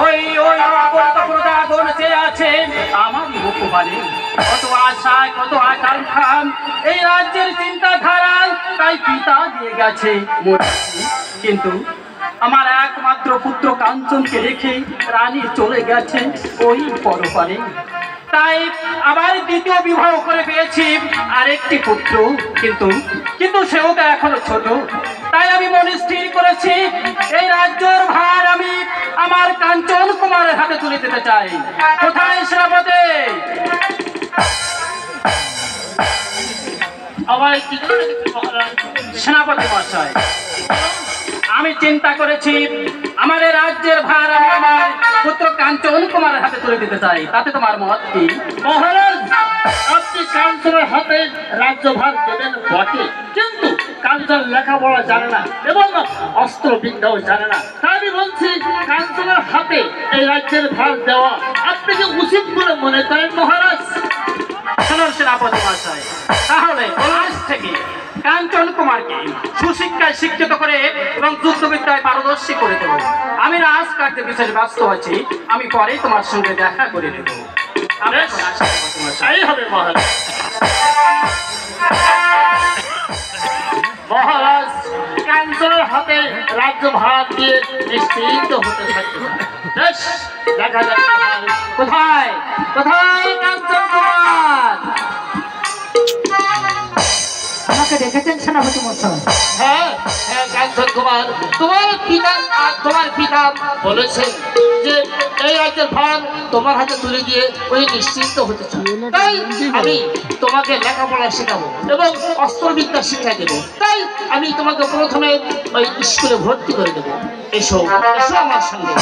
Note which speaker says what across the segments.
Speaker 1: ওই ওই প্রজাগণ যে আছে আমার মুখবাণী, কত আশা কত আকাঙ্ক্ষা এই রাজ্যের চিন্তাধারায় তাই পিতা দিয়ে গেছে মরেছি। কিন্তু আমার একমাত্র পুত্র কাঞ্চনকে রেখে রানী চলে গেছে ওই পরপারে। তাই আবার দ্বিতীয় বিবাহ করে পেয়েছি আরেকটি পুত্র, কিন্তু কিন্তু সেও তো এখনো ছোট। তাই আমি মনে স্থির করেছি এই রাজ্যের ভার আমি আমার কাঞ্চন কুমারের হাতে তুলে দিতে চাই। কোথায় সেনাপতি? সেনাপতি মহাশয়, আমি চিন্তা করেছি আমার এই রাজ্যের ভার আমি আমার পুত্র কাঞ্চন কুমারের হাতে তুলে দিতে চাই, তাতে তোমার মত কি?
Speaker 2: মহারাজ, আপনি কাঞ্চনের হাতে রাজ্যভার দেবেন বটে, কিন্তু কাঞ্চন লেখাপড়া জানে না এবং অস্ত্রবিদ্যাও জানে না। তাই আমি বলছি কাঞ্চনের হাতে এই রাজ্যের ভার দেওয়া আপনি কি উচিত বলে মনে করেন মহারাজ?
Speaker 1: সেনাপতি মহাশয়, তাহলে আজ থেকে কাঞ্চন কুমারকে সুশিক্ষায় শিক্ষিত করে এবং যুদ্ধবিদ্যায় পারদর্শী করে দেব। আমি রাজকার্যে বিশেষ ব্যস্ত আছি, আমি পরে তোমার সঙ্গে দেখা করে নেব।
Speaker 2: তাই হবে মহারাজ। মহারাজ, কাঞ্চনের হাতে রাজ্য ভার দিয়ে নিশ্চিন্ত হতে থাকবে। বেশ, দেখা যাচ্ছে।
Speaker 1: কোথায় কোথায় কাঞ্চন কুমার?
Speaker 3: আমাকে দেখেছেন সেনাপতি মশাই?
Speaker 2: হ্যাঁ হ্যাঁ, কাঞ্চন কুমার, তোমার পিতা বলেছেন যে এই রাজ্যের ভার তোমার হাতে তুলে দিয়ে ওই নিশ্চিন্ত হতে চান। তাই আমি তোমাকে লেখাপড়া শেখাবো এবং অস্ত্রবিদ্যা শিক্ষা দেবো। তাই আমি তোমাকে প্রথমে ওই স্কুলে ভর্তি করে দেবো। এসো এসো আমার সঙ্গে।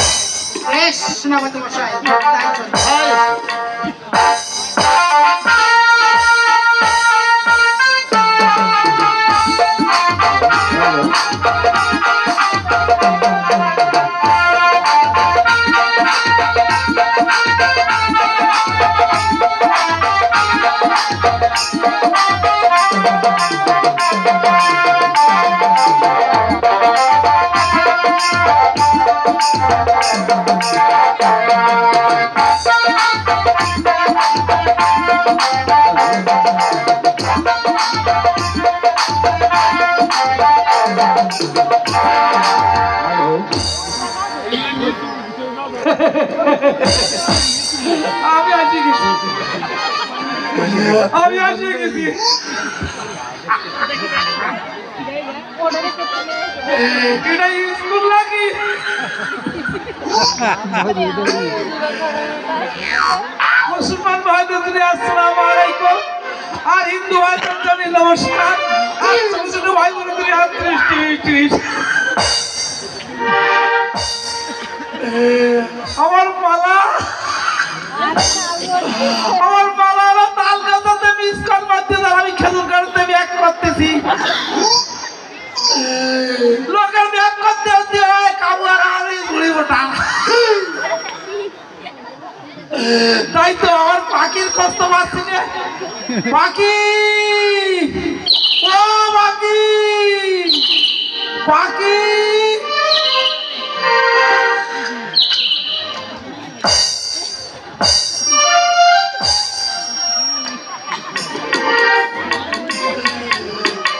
Speaker 3: বেশ সেনাপতি মশাই, তাই চলুন।
Speaker 2: হ্যাঁ।
Speaker 4: আমি আসি গেছি, আমি আসি গেছি। এটা স্কুল নাকি? মুসলমান ভাইদের আসসালামু আলাইকুম, আর হিন্দু ভাইদের জন্য নমস্কার, আর ছোট ছোট ভাই বোনদের হাত আমার পালা, আমার পালা হলো তাল গাছাতে মিস কল মারতে, আমি খেজুর গাছতে ব্যাগ করতেছি। লোকের ব্যাগ করতে হতে হয় কাবুয়ার আগে ঘুরে ওঠা। তাই তো আমার পাখির কষ্ট পাচ্ছি না। পাখি, ও পাখি, পাখি,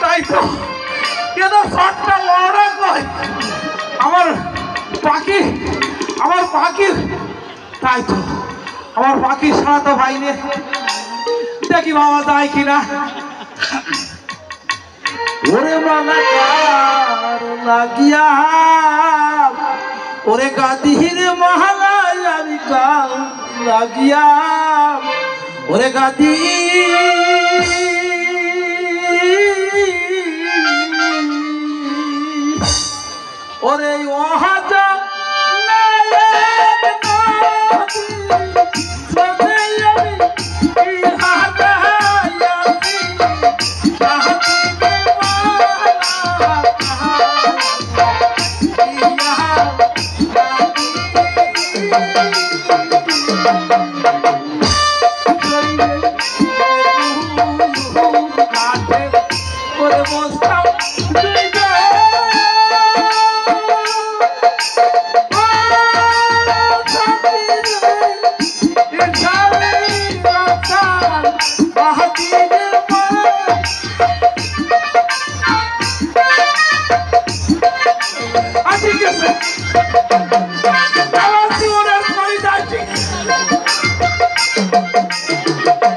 Speaker 4: তাই তো কেন শটটা লড়া কয় আমার পাখি, আমার পাখি, তাই তো আমার পাখি সারা তো পাইনি। দেখি বাবা যায় কিনা। ওরে মালাকার লাগিয়া ওরে গাদির মহালায় আমি কাল লাগিয়া ওরে গাদি ওরে ওহাজা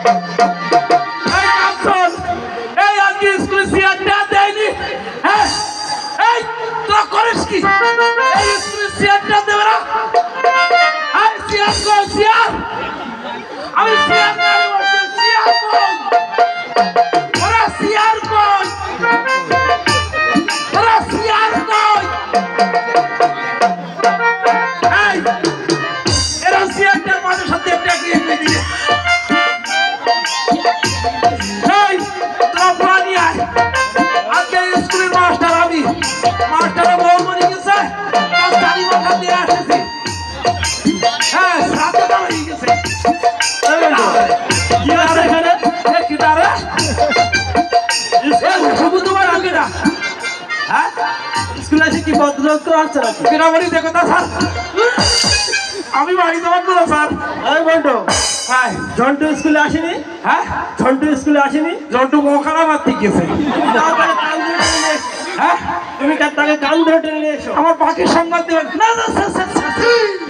Speaker 4: এই কাঞ্চন, এই আজকে স্কুলে চেয়ারটা দেয়নি, হ্যাঁ? এই তোরা করিস কি? এই স্কুলে চেয়ারটা দেবে না? এই চেয়ার কই, চেয়ার? আমি চেয়ার নিয়ে বলছি, চেয়ার কই? ওরা চেয়ার কই? ওরা চেয়ার কই? এই, এরা চেয়ারটার মাঝে সাথে টেকিয়ে দিয়ে এই, তোরা পড়া নিয়ে আয়। আজকে স্কুলের মাস্টার আমি, মাস্টারের বউ মরে গেছে, তার চারি মাথা দিয়ে আসতেছি। হ্যাঁ, সাতটা হয়ে গেছে। কি আছে এখানে? এ কি তারে? শুধু তোমার আগে না, হ্যাঁ? স্কুলে এসে কি বদলত্ব আসছে নাকি? কিনা বলি দেখো তা স্যার, আমি বাড়ি যাওয়ার না স্যার। এই বন্ধু, হ্যাঁ, ঝন্টু স্কুলে আসেনি? হ্যাঁ, ঝন্টু স্কুলে আসেনি? ঝন্টু মোখানা মারতে গেছে। হ্যাঁ, তুমি তাকে কান ধরে টেনে নিয়ে এসো। আমার পাখির সংবাদ দেবেন না? না স্যার, স্যার, স্যার,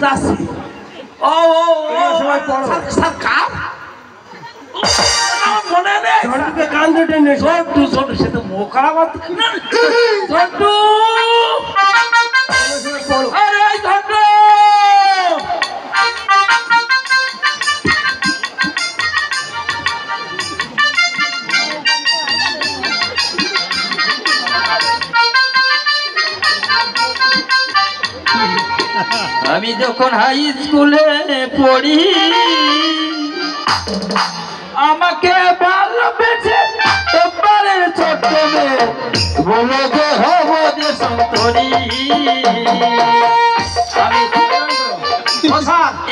Speaker 4: যাচ্ছি। ও ও ও স্যার, স্যার কার? আমার মনে নেই। ঝন্টুকে কান ধরে টেনে নিয়ে এসো। ঝন্টু, ঝন্টু, সে তো মোখানা মারতে। ঝন্টু, আরে এই ঝন্টু!
Speaker 1: আমি যখন হাই স্কুলে পড়ি আমাকে ভালোবেসে এবারে ছোট মেয়ে বলো যে হব যে সন্তরি। আমি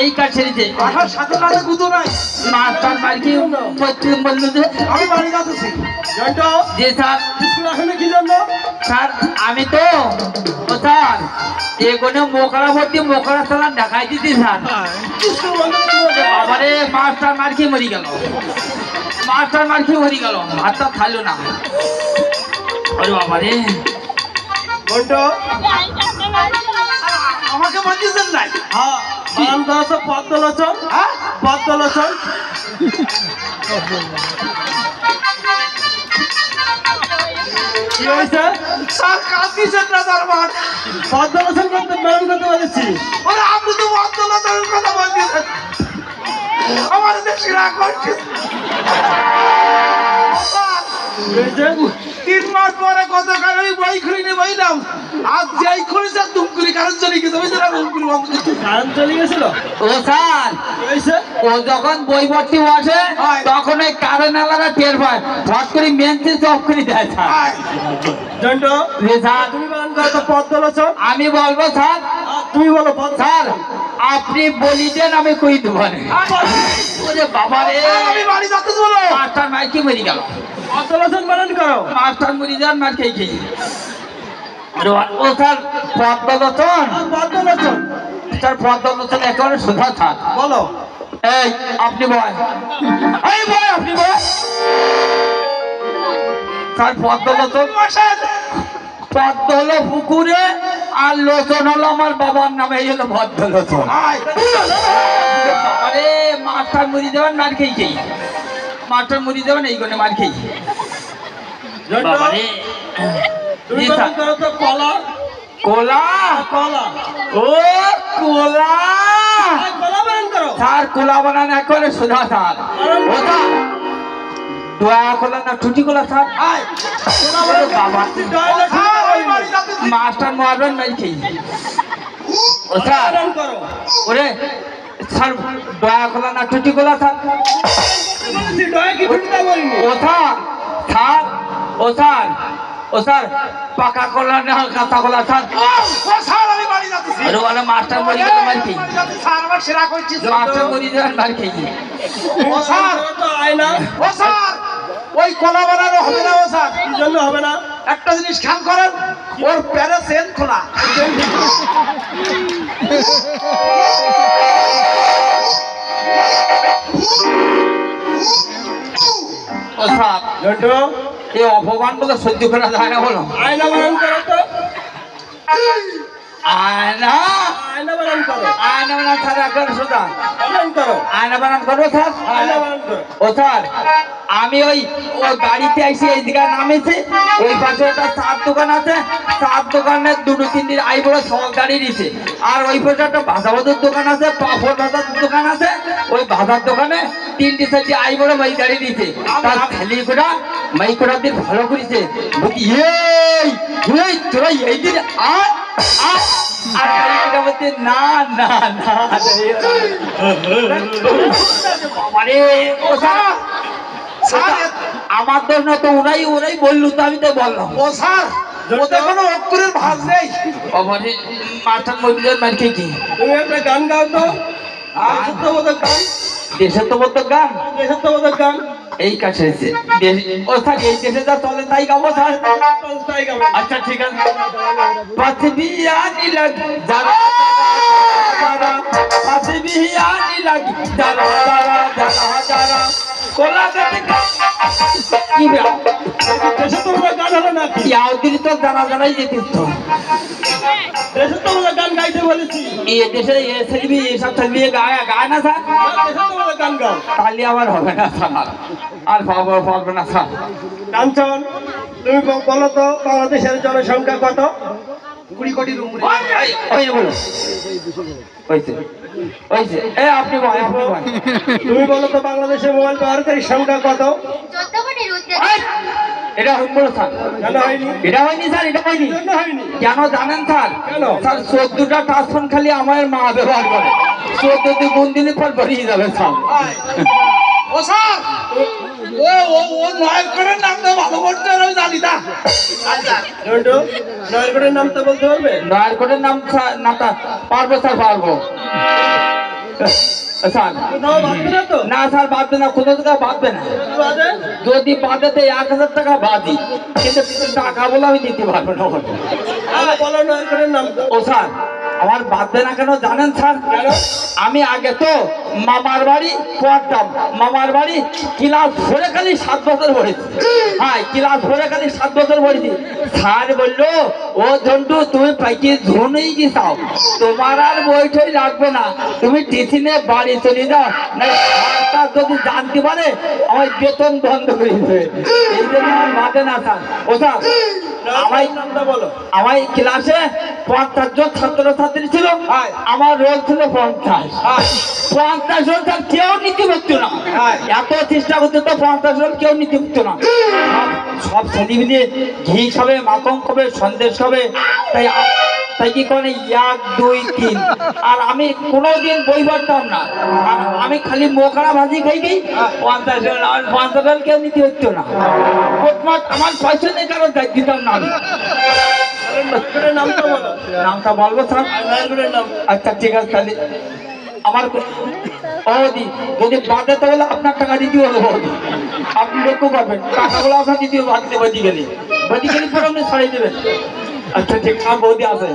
Speaker 1: এই কাছেরিতে
Speaker 4: আঠার সাথে কাছে গুতো নাই।
Speaker 1: মাস্টার মার্কি পশ্চিম বললো যে
Speaker 4: আমি বাড়ি যাচ্ছি। ঝন্টু,
Speaker 1: যে স্যার
Speaker 4: স্কুল আসলে কি জন্য?
Speaker 1: স্যার আমি তো ও স্যার এখানে মোকারা ভর্তি মোকারা চালান দেখাই দিতি স্যার।
Speaker 4: স্কুল বন্ধ করে দেবো।
Speaker 1: বাবারে মাস্টার মার্কি মরি গেল, মাস্টার মার্কি মরি গেল, ভাতটা খাইলো না। আরে বাবারে
Speaker 4: ঝন্টু, আমাকে বলতেছেন নাই? হ্যাঁ, নাম দাও তো পদ্মলোচন। হ্যাঁ, পদ্মলোচন। কি হয়েছে? স্যার কাঁদিছেন না তার মান। পদ্মলোচন করতে মেরন করতে বলেছি। ওরে আপনি তো পদ্মলোচনের কথা বলতেছেন, আমার দেশে রাগ করছে। 3 মাস পরে গতকাল আমি বই খুলিনি বইলাম, আজ যেই খুলেছে দুম করে কারণ চলে গেছে। ওই জন্য দুম করে বন্ধ করতে কারণ চলে গেছিল।
Speaker 1: ও স্যার ও যখন বই ভর্তি বসে তখন ওই কারেন্ট আলাদা টের পায়, ফট করে মেন সুইচ অফ করে দেয় স্যার।
Speaker 4: জন্টু,
Speaker 1: জি স্যার।
Speaker 4: তুমি বলেন তো পদ্মলোচন।
Speaker 1: আমি বলবো স্যার।
Speaker 4: তুমি বলো
Speaker 1: স্যার আপনি বলি দেন আমি কই দেবো। ওরে বাবা রে,
Speaker 4: আমি বাড়ি যাচ্ছি বলো।
Speaker 1: মাস্টার মার্কি মরি গেল।
Speaker 4: পদ্মলোচন বলেন করো।
Speaker 1: মাস্টার মরি যান মার খেয়ে খেয়ে। ও স্যার পদ্মলোচন,
Speaker 4: পদ্মলোচন
Speaker 1: স্যার পদ্মলোচন একেবারে সুধা স্যার।
Speaker 4: বলো।
Speaker 1: এই আপনি বয়, এই বয় আপনি বয়। স্যার পদ্মলোচন, পদ্ম হলো পুকুরে আর লোচন হলো আমার বাবার নামে, এই হলো ভদ্রলোচন। আরে মাস্টার মুড়ি দেবেন মার খেয়ে খেয়ে, মাস্টার মুড়ি দেবেন এই কোনে মার খেয়ে। বাবারে
Speaker 4: তুমি বলেন করো তো কলা।
Speaker 1: কোলা,
Speaker 4: কলা।
Speaker 1: ও কোলা,
Speaker 4: কলা বলেন করো।
Speaker 1: স্যার কোলা বানানো করে সোজা স্যার। ও স্যার দোয়া কোলা না টুটি কোলা স্যার। বাবা মাস্টার মারবেন নাই খেয়ে। ও স্যার ওরে স্যার দয়া কোলা না টুটি কোলা স্যার। ও স্যার, স্যার ও স্যার, ও স্যার পাকা কোলা না কাঁচা কোলা স্যার।
Speaker 4: ও স্যার আমি বাড়ি যাচ্ছি।
Speaker 1: আরে ওরা মাস্টার মরি গেল মার খেয়ে।
Speaker 4: স্যার আমার সেরা করছি।
Speaker 1: মাস্টার মরি যান মার খেয়ে।
Speaker 4: ও স্যার তো আয়না। ও স্যার ওই কলা বানানো হবে না। ও স্যার কি জন্য হবে না? একটা জিনিস খেয়াল করেন, ওর প্যারে চেন খোলা।
Speaker 1: ও স্যার
Speaker 4: জন্টু,
Speaker 1: এই অপমান বলে সহ্য করা যায় না বলো।
Speaker 4: আয়না বানান করো তো। আয়না
Speaker 1: আয়না বানান করো,
Speaker 4: আয়না বানান স্যার একবার সোজা
Speaker 1: বানান করো,
Speaker 4: আয়না বানান করবো স্যার
Speaker 1: আয়না বানান করো।
Speaker 4: ও স্যার আমি ওই গাড়িতে এসে এই দিকে নামেছি ওই পাশে একটা চার দোকান আছে চার দোকানের দুটো তিনটি আইবড় সব গাড়ি দিছে আর ওই পাশে একটা ভাজা ভাজার দোকান আছে পাঁপড় ভাজার দোকান আছে ওই ভাজার দোকানে তিনটি চারটি আইবড় মাই গাড়ি দিছে তার ছেলে কোটা মাই কোটা দিয়ে ভালো করেছে বলছি এই এই তোরা এই দিন আর আর মাই কোটা বলছে না না না বাবারে ও স্যার আমার দোষ না তো ওরাই বললো তো আমি তো বললাম
Speaker 5: ও স্যার ওতে কোনো অক্ষরের ভাগ নেই।
Speaker 4: আমার মাস্টার মজুদের মার খেয়েছি
Speaker 1: তুমি একটা গান গাও তো, দেশাত্মবোধক গান,
Speaker 4: দেশের তো বলতো গান
Speaker 1: দেশাত্মবোধক গান।
Speaker 4: এই কাছে এসে ও স্যার এই দেশে যা চলে তাই গাবো স্যার
Speaker 1: তাই গাও।
Speaker 4: আচ্ছা ঠিক আছে পাশে বিয়ানি লাগি যারা পাশে বিয়ানি লাগি যারা কোলাঘাটে কি
Speaker 1: দেশাত্মবোধক গান হলো না,
Speaker 4: ইয়াউদিন তো জানাই যেতিস তো
Speaker 1: দেশাত্মবোধক গান গাইতে বলেছি,
Speaker 4: এই দেশে ছেলেবি এসব ছেলেবি গায় না স্যার
Speaker 1: দেশাত্মবোধক গান গাও।
Speaker 4: তাহলে আমার হবে না স্যার আর পারবে না স্যার
Speaker 1: কাঞ্চন, তুমি বলো তো বাংলাদেশের জনসংখ্যা কত?
Speaker 5: 20 কোটির উপরে।
Speaker 4: ওই বলো হয়েছে হয়েছে এ আপনি ভাই
Speaker 1: তুমি বলো তো বাংলাদেশের মোবাইল ব্যবহারকারীর সংখ্যা কত?
Speaker 6: 14 কোটির ঊর্ধ্বে।
Speaker 4: এটা হইল স্যার
Speaker 1: কেন হয়নি?
Speaker 4: এটা হয়নি স্যার এটা হয়নি
Speaker 1: কেন হয়নি?
Speaker 4: কেন জানেন স্যার
Speaker 1: কেন?
Speaker 4: স্যার 14টা টাচফোন খালি আমার মা ব্যবহার করে 14 গুণ দিলে পর বেরিয়ে যাবে স্যার
Speaker 5: ও স্যার ও ও ও নয় করে নাম তো ভালো করতে আমি জানি না।
Speaker 1: জন্টু, নয়ারগড়ের নামটা বলতে পারবে?
Speaker 4: নয়ারকোটের নামটা পারবো স্যার পারবো স্যার
Speaker 1: কোথাও ভাববে না তো?
Speaker 4: না স্যার বাঁধবে না কোনো টাকা বাঁধবে না
Speaker 1: বাদে?
Speaker 4: যদি বাঁধেতে 1000 টাকা বাঁধি কিন্তু টাকা বলে আমি দিতে পারবো না
Speaker 1: আরে বলো নয়ারগড়ের নামটা।
Speaker 4: ও স্যার আমার বাঁধবে না কেন জানেন স্যার
Speaker 1: কেন?
Speaker 4: আমি আগে তো মামার বাড়ি পড়তাম মামার বাড়ি ক্লাস ধরে খালি 7 বছর পড়েছি হ্যাঁ ক্লাস ধরে খালি 7 বছর পড়েছি স্যার বললো ও ঝন্টু তুমি পাইকি ঝুনেই গেছাও তোমার আর বইটাই লাগবে না তুমি টিফিনে বাড়ি চলে যাও না সরকার যদি জানতে পারে আমার বেতন বন্ধ করে দেবে এই জন্য আমার বাঁধে না স্যার ও স্যার আমায়
Speaker 1: নামটা বলো।
Speaker 4: আমার ক্লাসে 50 জন ছাত্রছাত্রী ছিল আমার রোল ছিল 50 জন তার কেউ নিতে পারতো না এত চেষ্টা করতে তো 50 জন কেউ নিতে পারতো না সব ছেলে মিলে ঘি খাবে মাখন খাবে সন্দেশ খাবে তাই কি করে 1 2 3 আর আমি কোনোদিন বই পড়তাম না আমি খালি মোকড়া ভাজি খাই 50 জন আর 50 জন কেউ নিতে পারতো না মোটমাট আমার পয়সা নেই কারণ দিতাম না আমি
Speaker 1: নয়ারগড়ের নামটা বলো।
Speaker 4: নামটা বলবো স্যার
Speaker 1: নয়ারগড়ের নাম।
Speaker 4: আচ্ছা ঠিক আছে তাহলে আমার বৌদি যদি বাঁধে তাহলে আপনার টাকা দিতে হবে বৌদি আপনি লক্ষ্য করবেন টাকাগুলো আপনার দিতে হবে বাঁধতে বাজি গেলে পরে আপনি ছাড়িয়ে দেবেন আচ্ছা ঠিক আছে বৌদি আছে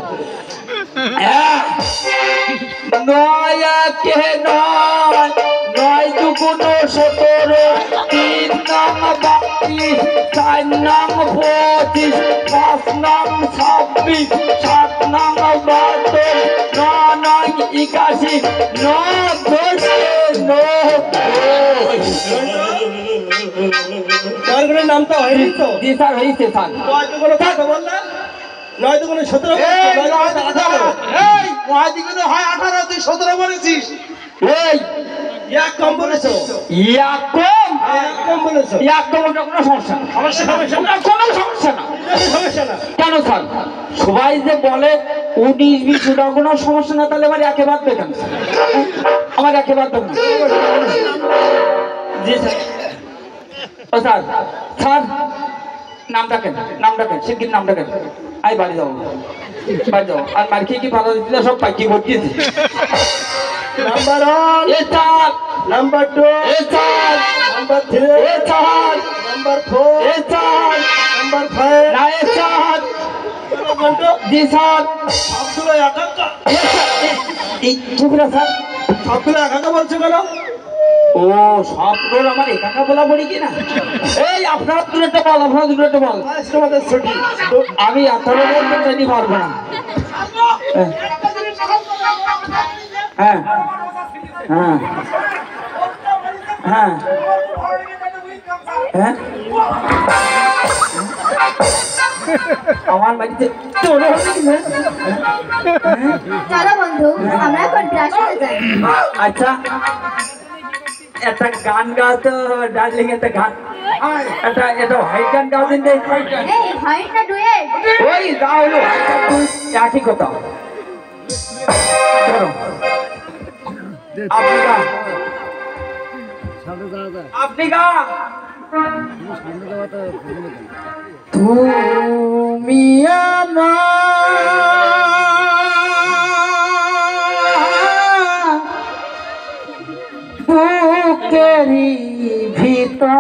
Speaker 4: নয় কে নয় নয় দুগুণ 17 3 নং 32 4 নং 25 5 নং 26 7 নং 72 9 নং 81 9 10
Speaker 1: নয়ারগড়ের নামটা হয়নি তো?
Speaker 4: জি স্যার হয়েছে স্যার
Speaker 1: নয়তো কোনো কথা বললে? নয়তো কোনো 17
Speaker 5: এই
Speaker 1: নয়তো কোনো 18
Speaker 5: এই মহাদিকে তো হয় 18 তুই 17 বলেছিস।
Speaker 4: এই
Speaker 1: এক কম বলেছো,
Speaker 4: ইয়া কম
Speaker 1: এক কম বলেছো।
Speaker 4: ইয়া কম ওটা কোনো সমস্যা না
Speaker 1: সমস্যা না,
Speaker 4: কোনো সমস্যা না
Speaker 1: সমস্যা না।
Speaker 4: কেন স্যার সবাই যে বলে 19-20 ওটা কোনো সমস্যা না তাহলে আমার একে বাদ দেবেন আমার একে বাদ দেবেন জি স্যার ও স্যার স্যার নামটা কেন শিগগির নামটা কেন আই বাড়ি যাবো আর মার্কে কি ভালো দিচ্ছিল সব পাইকি ভর্তিয়েছে
Speaker 1: নাম্বার 1,
Speaker 4: এ স্যার
Speaker 1: নাম্বার 2,
Speaker 4: এ স্যার
Speaker 1: নাম্বার 3,
Speaker 4: এ স্যার
Speaker 1: নাম্বার 4,
Speaker 4: এ স্যার
Speaker 1: নাম্বার 5।
Speaker 4: না এ স্যার
Speaker 1: জন্টু,
Speaker 4: জি স্যার
Speaker 1: সবগুলো একাকা,
Speaker 4: এই চুপরা স্যার
Speaker 1: সবগুলো একাকা বলছো কেন?
Speaker 4: ও সব রোল আমার একাকা বলা বলি কিনা এই আপনার দূরটা বল
Speaker 1: আজ তোমাদের ছুটি।
Speaker 4: আমি এত রোল চাইতে পারবো না হ্যাঁ হ্যাঁ হ্যাঁ হ্যাঁ আমার বাড়িতে চলে
Speaker 6: চলো বন্ধু আমরা এখন রাস্তায় যাই।
Speaker 4: আচ্ছা একটা গান গাও তো ডার্লিং, একটা গান, এটা হোয়াইট গান গাও দিন।
Speaker 6: এই হোয়াইট না ডুয়েট?
Speaker 4: ওই গাও হলো একই কথা। আপনি গা, আপনি গা। তুমি আমার বুকেরি ভিতর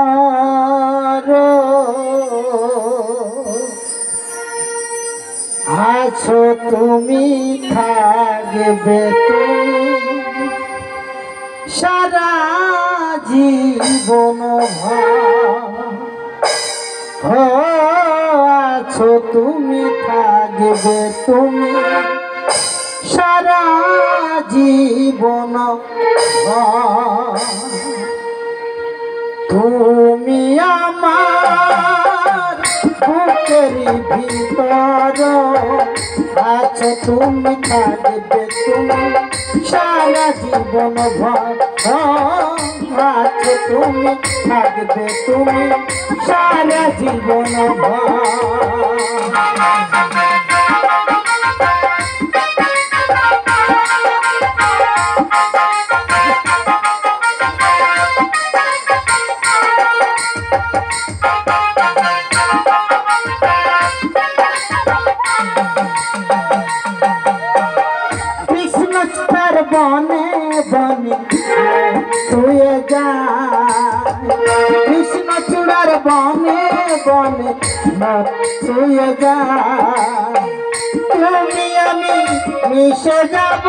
Speaker 4: আছো, তুমি থাকবে তুমি সারা জীবন আছো, তুমি থাকবে তুমি সারা জীবন তুমি আমার বুকের ভিতর আছো, তুমি থাকবে তুমি সারা জীবন আছো, তুমি থাকবে তুমি সারা জীবন বনে বনে শুয়ে যায়, কৃষ্ণ চূড়ার বনে বনে শুয়ে যায়, তুমি আমি মিশে যাব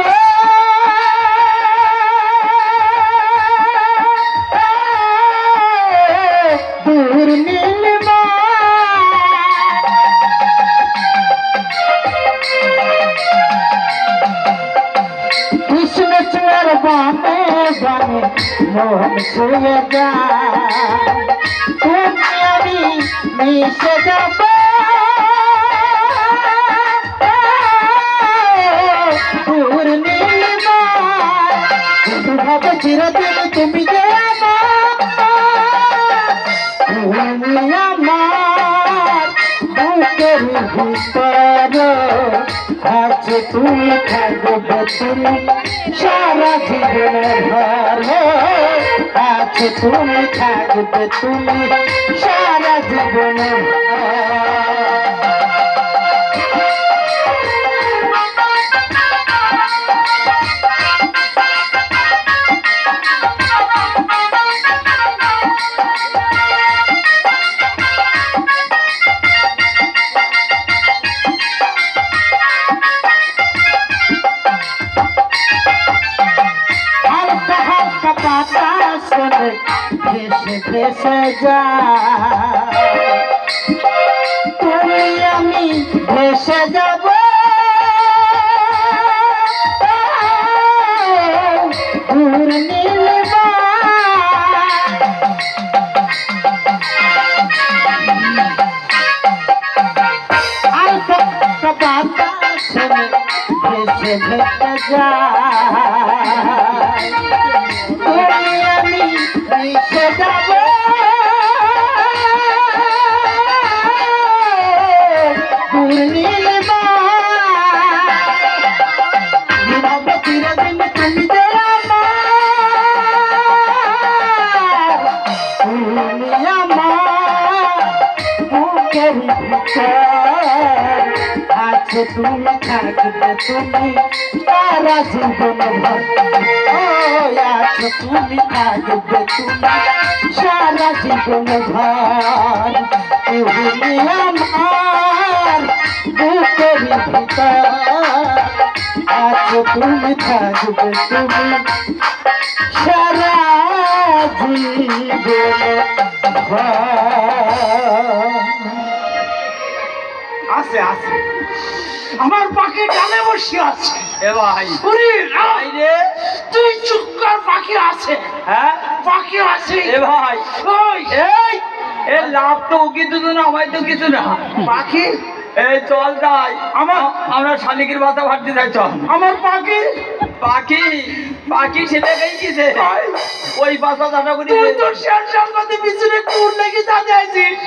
Speaker 4: দূর নীলিমা, কৃষ্ণ চূড়ার বনে বনে মন ছুঁয়ে যায়, তুমি আমি মিশে যাব দূর নীলিমা, ভাবে চিরদিন তুমি যে তুমি আমার বুকের ভিতর আছো, তুমি থাকবে তুমি সারা জীবনের ভর আছো, তুমি থাকবে তুমি সারা জীবনের ভেসে যায়, তুমি আমি ভেসে যাব দূর নীলিমা, আর বাতাসে ভেসে ভেসে যায়, তুমি আমি ভেসে যাব দূর নীলিমা, নীরবে চিরদিন তুমি যে আমার, তুমি আমার বুকের ভিতর আছো, তুমি থাকবে তুমি সারা জীবন ভর আছো, তুমি থাকবে তুমি সারা জীবন ভর, তুমি আমার বুকের ভিতর আছো, তুমি থাকবে তুমি সারা জীবন ভর। আছে আছে আমার পাখি ডালে বসে আছে
Speaker 1: এ ভাই
Speaker 4: ওরে রাম,
Speaker 1: ভাই রে
Speaker 4: তুই চুপ কর, পাখি আছে,
Speaker 1: হ্যাঁ
Speaker 4: পাখি আছে।
Speaker 1: এ ভাই
Speaker 4: ওই
Speaker 1: এই এ লাভ তো কিছু না আমায় তো কিছু না
Speaker 4: পাখি,
Speaker 1: এই চল যাই
Speaker 4: আমার-
Speaker 1: আমরা শালিকের বাসা ভাবতে যাই চল
Speaker 4: আমার পাখি,
Speaker 1: পাখি পাখি ছেলে গেছে
Speaker 4: ভাই,
Speaker 1: ওই বাসা দাদা করি
Speaker 4: তুই তো শের সঙ্গতি পিছনে কুর লেগে দাঁড়িয়ে আছিস।